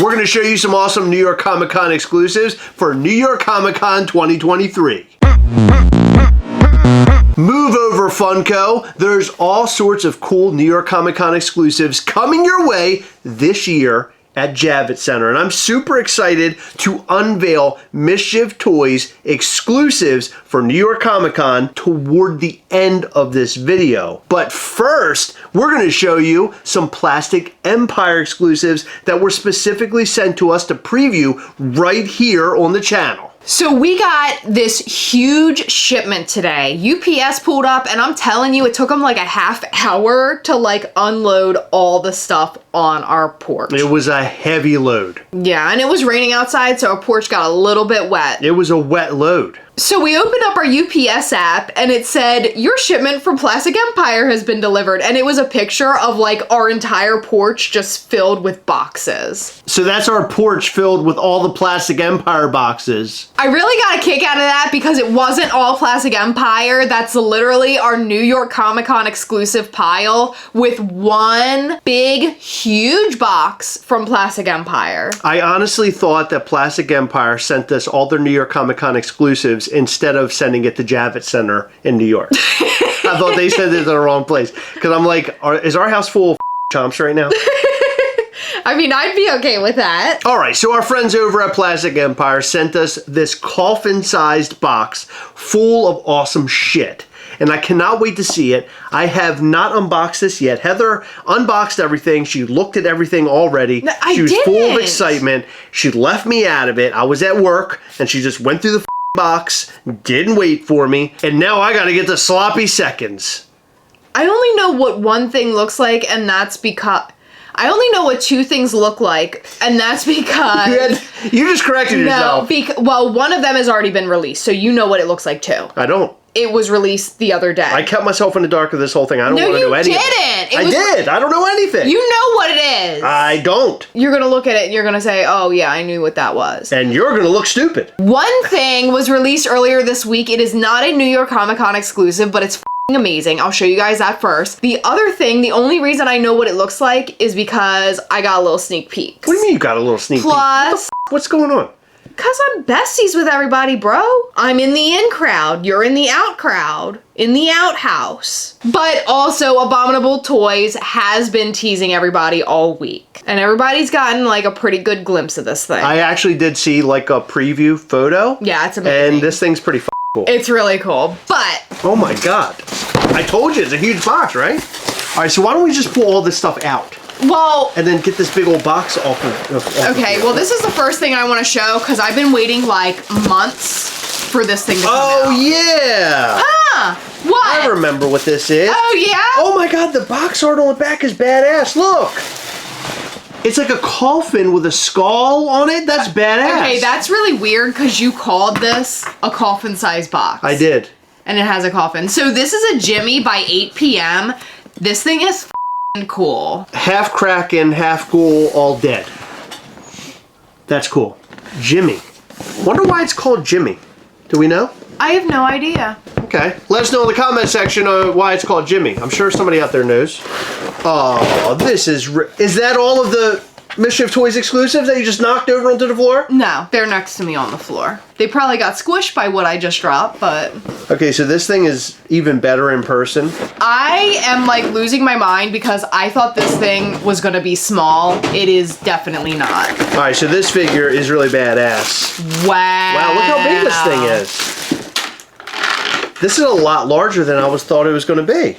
We're going to show you some awesome New York Comic Con exclusives for New York Comic Con 2023. Move over, Funko. There's all sorts of cool New York Comic Con exclusives coming your way this year at Javits Center, and I'm super excited to unveil Mischief Toys exclusives for New York Comic Con toward the end of this video. But first, we're going to show you some Plastic Empire exclusives that were specifically sent to us to preview right here on the channel. So we got this huge shipment today. UPS pulled up, and I'm telling you, it took them like a half hour to like unload all the stuff on our porch. It was a heavy load. Yeah, and it was raining outside, so our porch got a little bit wet. It was a wet load. So we opened up our UPS app and it said, your shipment from Plastic Empire has been delivered. And it was a picture of like our entire porch just filled with boxes. So that's our porch filled with all the Plastic Empire boxes. I really got a kick out of that because it wasn't all Plastic Empire. That's literally our New York Comic Con exclusive pile with one big, huge box from Plastic Empire. I honestly thought that Plastic Empire sent us all their New York Comic Con exclusives instead of sending it to Javits Center in New York. I thought they sent it to the wrong place. Because I'm like, is our house full of chomps right now? I mean, I'd be okay with that. All right, so our friends over at Plastic Empire sent us this coffin-sized box full of awesome shit. And I cannot wait to see it. I have not unboxed this yet. Heather unboxed everything. She looked at everything already. No, she was full of didn't. excitement. She left me out of it. I was at work, and she just went through the box, didn't wait for me, and now I gotta get the sloppy seconds. I only know what one thing looks like, and that's because... I only know what two things look like, and that's because... You just corrected yourself. No, well, one of them has already been released, so you know what it looks like too. I don't. It was released the other day. I kept myself in the dark of this whole thing. I don't want to know anything. No, you didn't. I did. I don't know anything. You know what it is. I don't. You're going to look at it and you're going to say, oh yeah, I knew what that was. And you're going to look stupid. One thing was released earlier this week. It is not a New York Comic Con exclusive, but it's amazing. I'll show you guys that first. The other thing, the only reason I know what it looks like is because I got a little sneak peek. What do you mean you got a little sneak peek? Plus, what's going on? because I'm besties with everybody, bro. I'm in the in crowd. You're in the out crowd. In the outhouse. But also, Abominable Toys has been teasing everybody all week. And everybody's gotten like a pretty good glimpse of this thing. I actually did see like a preview photo. Yeah, it's amazing. And this thing's pretty cool. It's really cool, but... Oh my god. I told you, it's a huge box, right? Alright, so why don't we just pull all this stuff out? Well... And then get this big old box off of okay, well this is the first thing I want to show, because I've been waiting like months for this thing to come out. Oh yeah! Huh! What? I remember what this is. Oh yeah? Oh my god, the box art on the back is badass, look! It's like a coffin with a skull on it. That's badass. Okay, that's really weird because you called this a coffin-sized box. I did. And it has a coffin. So this is a Jimmy by 8 p.m. This thing is f***ing cool. Half Kraken, half ghoul, all dead. That's cool. Jimmy. Wonder why it's called Jimmy. Do we know? I have no idea. Okay. Let us know in the comment section why it's called Jimmy. I'm sure somebody out there knows. Oh, this is that all of the Mischief Toys exclusives that you just knocked over onto the floor? No, they're next to me on the floor. They probably got squished by what I just dropped, but... Okay, so this thing is even better in person. I am like losing my mind because I thought this thing was gonna be small. It is definitely not. Alright, so this figure is really badass. Wow. Wow, look how big this thing is. This is a lot larger than I thought it was gonna be.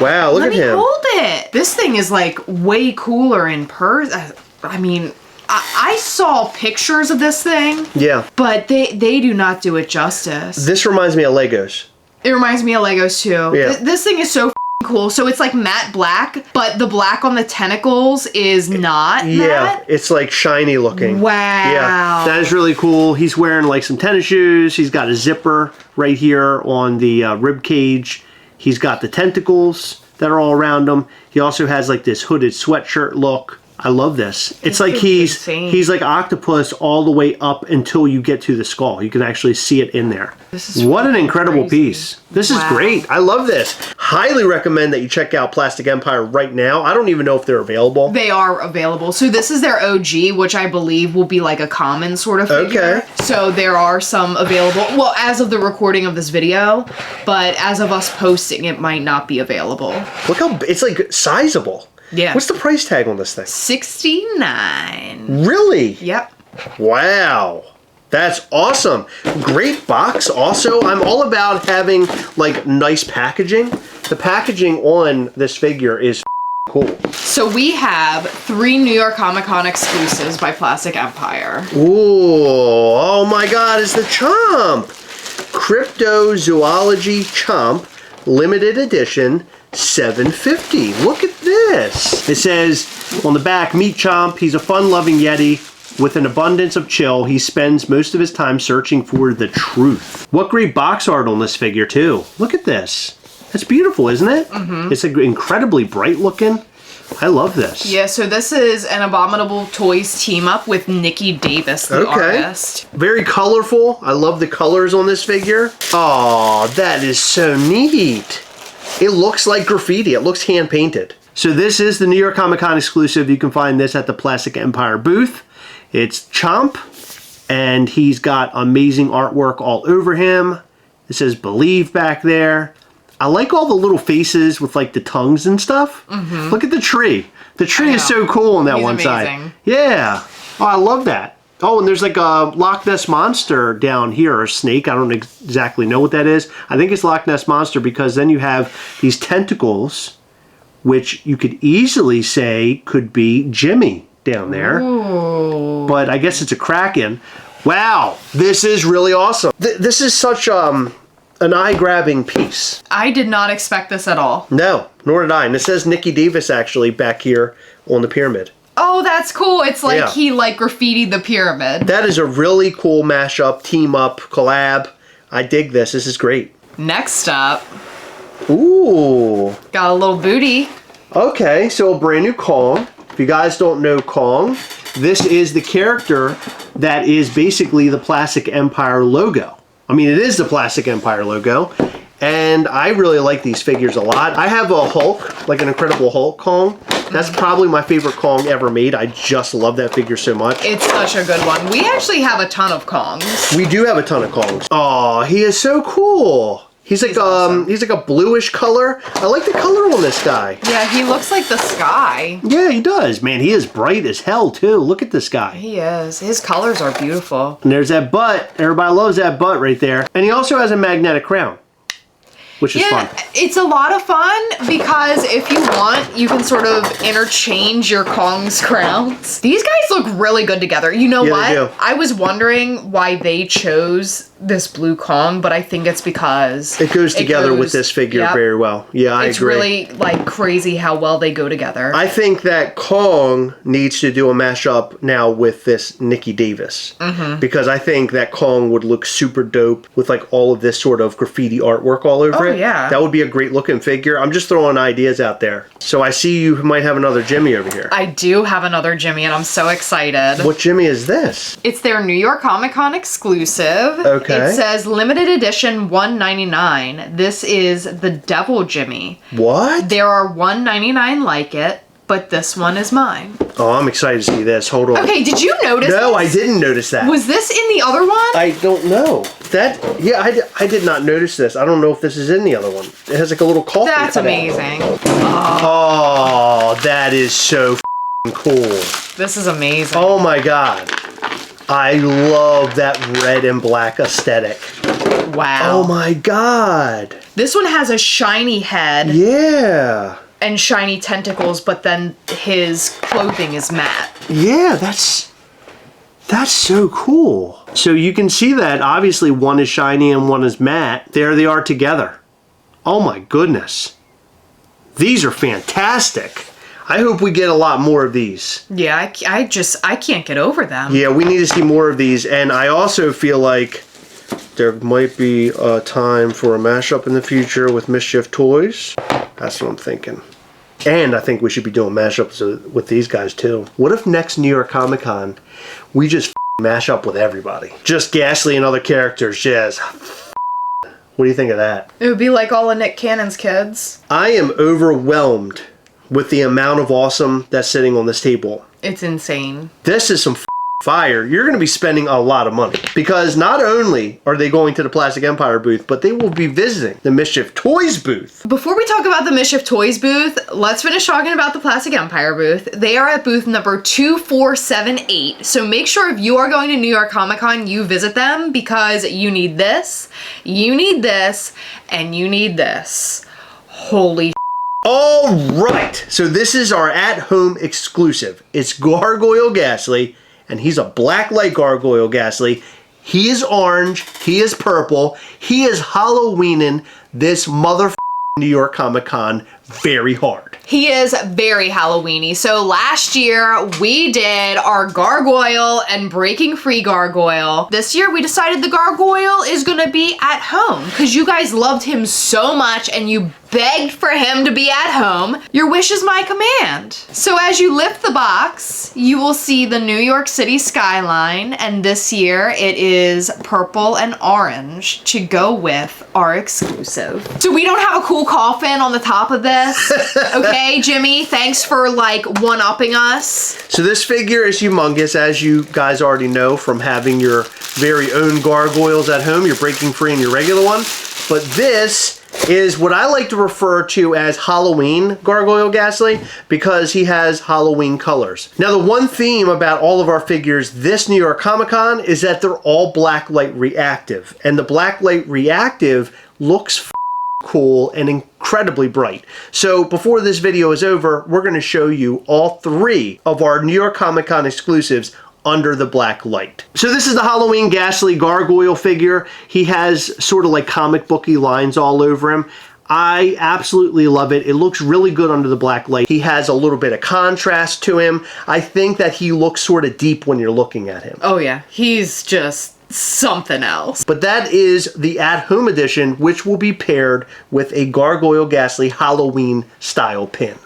Wow, look at him. Let me hold it. This thing is like way cooler in person. I mean, I saw pictures of this thing. Yeah. But they do not do it justice. This reminds me of Legos. It reminds me of Legos too. Yeah. This thing is so cool. So it's like matte black, but the black on the tentacles is not matte. It's like shiny looking. Wow. Yeah, that is really cool. He's wearing like some tennis shoes. He's got a zipper right here on the rib cage. He's got the tentacles that are all around him. He also has like this hooded sweatshirt look. I love this. It's like insane. he's like octopus all the way up until you get to the skull. You can actually see it in there. This is what an incredible crazy. piece. This is great. I love this. Highly recommend that you check out Plastic Empire right now. I don't even know if they're available. They are available. So this is their OG, which I believe will be like a common sort of figure. Okay. So there are some available, well, as of the recording of this video, but as of us posting, it might not be available. Look how, it's like sizable. Yeah. What's the price tag on this thing? $69. Really? Yep. Wow. That's awesome. Great box. Also, I'm all about having like nice packaging. The packaging on this figure is cool. So we have 3 New York Comic Con exclusives by Plastic Empire. Ooh, oh my God, it's the Chomp. Cryptozoology Chomp, limited edition, $7.50. Look at this. It says on the back, meet Chomp. He's a fun-loving Yeti with an abundance of chill. He spends most of his time searching for the truth. What great box art on this figure too. Look at this. That's beautiful, isn't it? Mm-hmm. It's incredibly bright looking. I love this. Yeah, so this is an Abominable Toys team up with Nycc Davis, the artist. Very colorful. I love the colors on this figure. Oh, that is so neat. It looks like graffiti. It looks hand painted. So this is the New York Comic Con exclusive. You can find this at the Plastic Empire booth. It's Chomp, and he's got amazing artwork all over him. It says Believe back there. I like all the little faces with like the tongues and stuff. Mm-hmm. Look at the tree. The tree is so cool on that one side. Yeah. Oh, I love that. Oh, and there's like a Loch Ness Monster down here, or a snake. I don't exactly know what that is. I think it's Loch Ness Monster because then you have these tentacles, which you could easily say could be Jimmy down there. Ooh. But I guess it's a Kraken. Wow, this is really awesome. This is such an eye-grabbing piece. I did not expect this at all. No, nor did I. And it says Nycc Davis actually back here on the pyramid. Oh, that's cool. It's like he like graffitied the pyramid. That is a really cool mashup, team up, collab. I dig this. This is great. Next up. Ooh. Got a little booty. Okay, so a brand new Kong. If you guys don't know Kong, this is the character that is basically the Plastic Empire logo. I mean, it is the Plastic Empire logo. And I really like these figures a lot. I have a Hulk, like an Incredible Hulk Kong. That's probably my favorite Kong ever made. I just love that figure so much. It's such a good one. We actually have a ton of Kongs. We do have a ton of Kongs. Oh, he is so cool. He's like awesome. He's like a bluish color. I like the color on this guy. Yeah, he looks like the sky. Yeah, he does. Man, he is bright as hell too. Look at this guy. He is. His colors are beautiful. And there's that butt. Everybody loves that butt right there. And he also has a magnetic crown, which is fun. It's a lot of fun because if you want, you can sort of interchange your Kong's crowns. These guys look really good together. You know what? They do. I was wondering why they chose this blue Kong, but I think it's because it goes together with this figure very well. Yeah, I agree. It's really like crazy how well they go together. I think that Kong needs to do a mashup now with this Nycc Davis because I think that Kong would look super dope with like all of this sort of graffiti artwork all over it. Yeah. That would be a great looking figure. I'm just throwing ideas out there. So I see you might have another Jimmy over here. I do have another Jimmy and I'm so excited. What Jimmy is this? It's their New York Comic Con exclusive. Okay. It says limited edition $1.99. This is the Devil Jimmy. What? There are $1.99 like it, but this one is mine. Oh, I'm excited to see this. Hold on. Okay, did you notice No, this? I didn't notice that. Was this in the other one? I don't know. I did not notice this. I don't know if this is in the other one. It has like a little coffin. That's amazing. Oh, that is so cool. This is amazing. Oh my God. I love that red and black aesthetic. Wow. Oh my God. This one has a shiny head. Yeah. And shiny tentacles, but then his clothing is matte. Yeah, that's so cool. So you can see that obviously one is shiny and one is matte. There they are together. Oh my goodness. These are fantastic. I hope we get a lot more of these. Yeah, I can't get over them. Yeah, we need to see more of these. And I also feel like there might be a time for a mashup in the future with Mischief toys. That's what I'm thinking. And I think we should be doing mashups with these guys too. What if next New York Comic Con, we just mash up with everybody? Just Ghastly and other characters, just what do you think of that? It would be like all of Nick Cannon's kids. I am overwhelmed with the amount of awesome that's sitting on this table. It's insane. This is some fire. You're going to be spending a lot of money because not only are they going to the Plastic Empire booth, but they will be visiting the Mischief Toys booth. Before we talk about the Mischief Toys booth, let's finish talking about the Plastic Empire booth. They are at booth number 2478. So make sure if you are going to New York Comic Con, you visit them because you need this, you need this, and you need this. Holy All right. So this is our at-home exclusive. It's Gargoyle Ghastly. And he's a blacklight Gargoyle Ghastly. He is orange. He is purple. He is Halloweening this New York Comic Con very hard. He is very Halloween-y. So last year we did our Gargoyle and Breaking Free Gargoyle. This year we decided the Gargoyle is gonna be at home because you guys loved him so much and you begged for him to be at home. Your wish is my command. So as you lift the box, you will see the New York City skyline, and this year it is purple and orange to go with our exclusive. So we don't have a cool coffin on the top of this. Okay, Jimmy, thanks for like one-upping us. So this figure is humongous, as you guys already know from having your very own gargoyles at home, your Breaking Free and your regular one. But this is what I like to refer to as Halloween Gargoyle Ghastly because he has Halloween colors. Now the one theme about all of our figures this New York Comic Con is that they're all blacklight reactive, and the blacklight reactive looks cool and incredibly bright. So before this video is over, we're going to show you all three of our New York Comic Con exclusives under the black light. So this is the Halloween Ghastly Gargoyle figure. He has sort of like comic booky lines all over him. I absolutely love it. It looks really good under the black light. He has a little bit of contrast to him. I think that he looks sort of deep when you're looking at him. Oh yeah, he's just something else. But that is the at-home edition, which will be paired with a Gargoyle Ghastly Halloween style pin.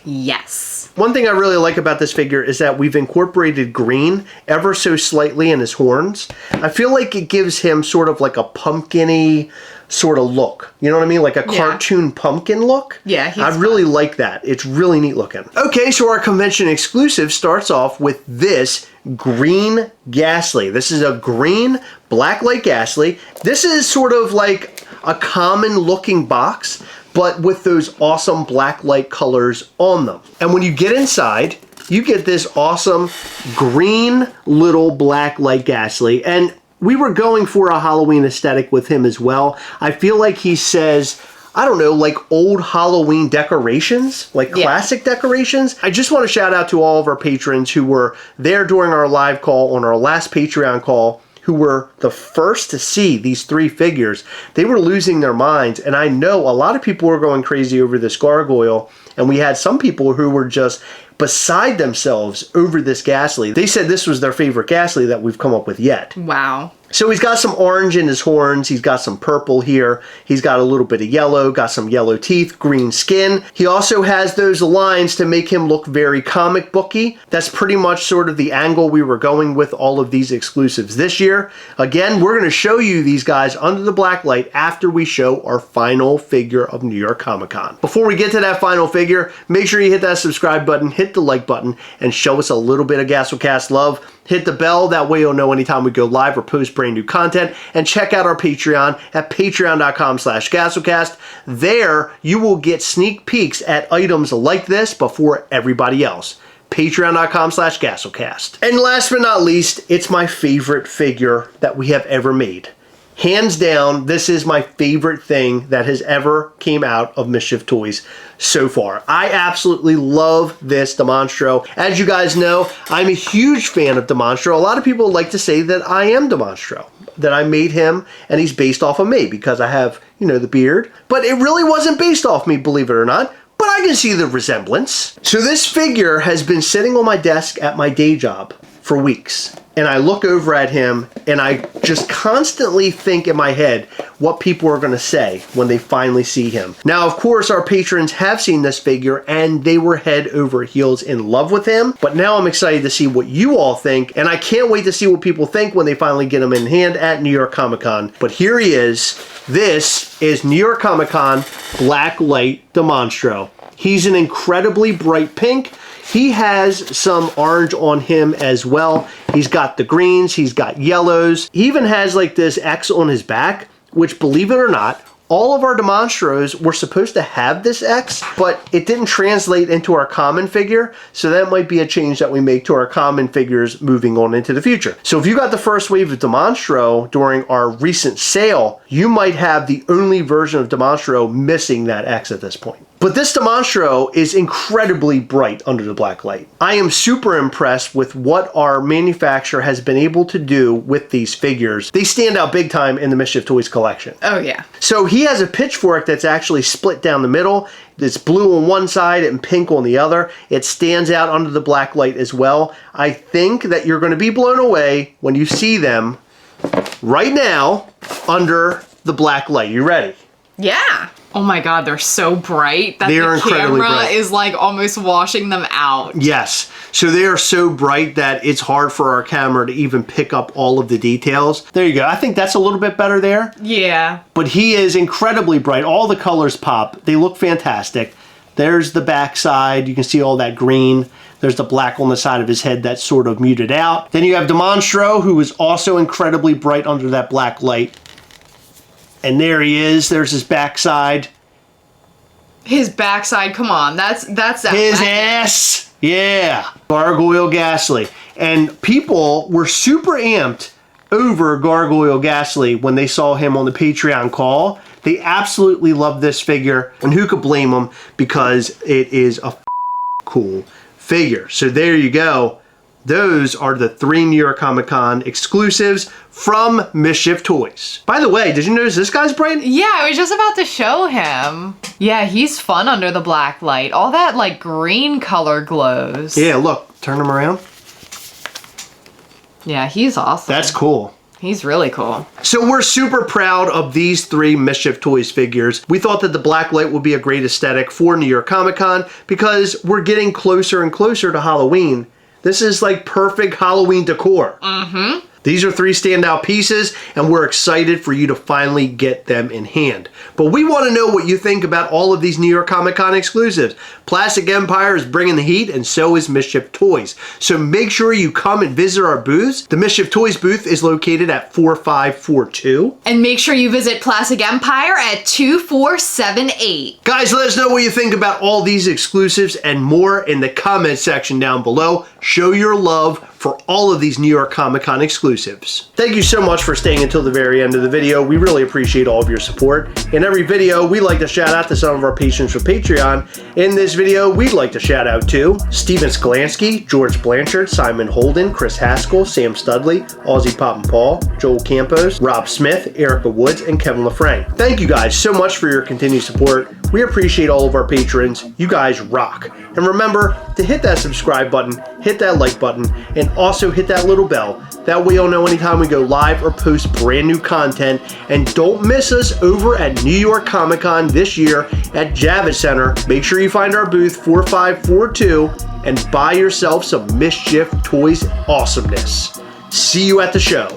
Yes. One thing I really like about this figure is that we've incorporated green ever so slightly in his horns. I feel like it gives him sort of like a pumpkin-y sort of look. You know what I mean? Like a cartoon pumpkin look. Yeah, I really like that. It's really neat looking. Okay, so our convention exclusive starts off with this green Ghastly. This is a green blacklight Ghastly. This is sort of like a common looking box, but with those awesome blacklight colors on them. And when you get inside, you get this awesome green little blacklight Ghastly. And we were going for a Halloween aesthetic with him as well. I feel like he says, I don't know, like old Halloween decorations, like classic decorations. I just want to shout out to all of our patrons who were there during our live call on our last Patreon call, who were the first to see these three figures. They were losing their minds, and I know a lot of people were going crazy over this gargoyle, and we had some people who were just beside themselves over this Ghastly. They said this was their favorite Ghastly that we've come up with yet. Wow. So he's got some orange in his horns, he's got some purple here, he's got a little bit of yellow, got some yellow teeth, green skin. He also has those lines to make him look very comic booky. That's pretty much sort of the angle we were going with all of these exclusives this year. Again, we're going to show you these guys under the black light after we show our final figure of New York Comic Con. Before we get to that final figure, make sure you hit that subscribe button, hit the like button, and show us a little bit of Gastlecast love. Hit the bell, that way you'll know anytime we go live or post brand new content. And check out our Patreon at patreon.com/Gastlecast. There, you will get sneak peeks at items like this before everybody else. Patreon.com/Gastlecast. And last but not least, it's my favorite figure that we have ever made. Hands down, this is my favorite thing that has ever came out of Mischief Toys so far. I absolutely love this Monstro. As you guys know, I'm a huge fan of Monstro. A lot of people like to say that I am Monstro, that I made him and he's based off of me because I have, you know, the beard. But it really wasn't based off me, believe it or not. But I can see the resemblance. So this figure has been sitting on my desk at my day job for weeks. And I look over at him and I just constantly think in my head what people are gonna say when they finally see him. Now, of course, our patrons have seen this figure and they were head over heels in love with him, but now I'm excited to see what you all think, and I can't wait to see what people think when they finally get him in hand at New York Comic Con. But here he is. This is New York Comic Con Blacklight the Monstro. He's an incredibly bright pink. He has some orange on him as well. He's got the greens, he's got yellows. He even has like this X on his back, which, believe it or not, all of our Monstros were supposed to have this X, but it didn't translate into our common figure, so that might be a change that we make to our common figures moving on into the future. So if you got the first wave of Monstro during our recent sale, you might have the only version of Monstro missing that X at this point. But this Monstro is incredibly bright under the black light. I am super impressed with what our manufacturer has been able to do with these figures. They stand out big time in the Mischief Toys collection. Oh yeah. So he has a pitchfork that's actually split down the middle. It's blue on one side and pink on the other. It stands out under the black light as well. I think that you're going to be blown away when you see them right now under the black light. You ready? Yeah. Oh my God, they're so bright that the camera is like almost washing them out. Yes. So they are so bright that it's hard for our camera to even pick up all of the details. There you go. I think that's a little bit better there. Yeah. But he is incredibly bright. All the colors pop. They look fantastic. There's the back side. You can see all that green. There's the black on the side of his head that's sort of muted out. Then you have the Monstro, who is also incredibly bright under that black light. And there he is. There's his backside. His backside, come on. That's that. His ass. Yeah. Gargoyle Ghastly. And people were super amped over Gargoyle Ghastly when they saw him on the Patreon call. They absolutely love this figure. And who could blame them, because it is a cool figure. So there you go. Those are the 3 New York Comic Con exclusives from Mischief Toys. By the way, did you notice this guy's bright? Yeah, I was just about to show him. Yeah, he's fun under the black light. All that like green color glows. Yeah, look, turn him around. Yeah, he's awesome. That's cool. He's really cool. So we're super proud of these 3 Mischief Toys figures. We thought that the black light would be a great aesthetic for New York Comic Con because we're getting closer and closer to Halloween. This is like perfect Halloween decor. Mm-hmm. These are 3 standout pieces, and we're excited for you to finally get them in hand. But we want to know what you think about all of these New York Comic Con exclusives. Plastic Empire is bringing the heat, and so is Mischief Toys. So make sure you come and visit our booths. The Mischief Toys booth is located at 4542. And make sure you visit Plastic Empire at 2478. Guys, let us know what you think about all these exclusives and more in the comment section down below. Show your love for all of these New York Comic Con exclusives. Thank you so much for staying until the very end of the video. We really appreciate all of your support. In every video, we like to shout out to some of our patrons for Patreon. In this video, we'd like to shout out to Steven Skolansky, George Blanchard, Simon Holden, Chris Haskell, Sam Studley, Aussie Pop and Paul, Joel Campos, Rob Smith, Erica Woods, and Kevin LaFranc. Thank you guys so much for your continued support. We appreciate all of our patrons. You guys rock. And remember to hit that subscribe button, hit that like button, and also hit that little bell. That way you'll know anytime we go live or post brand new content. And don't miss us over at New York Comic Con this year at Javits Center. Make sure you find our booth 4542 and buy yourself some Mischief Toys awesomeness. See you at the show.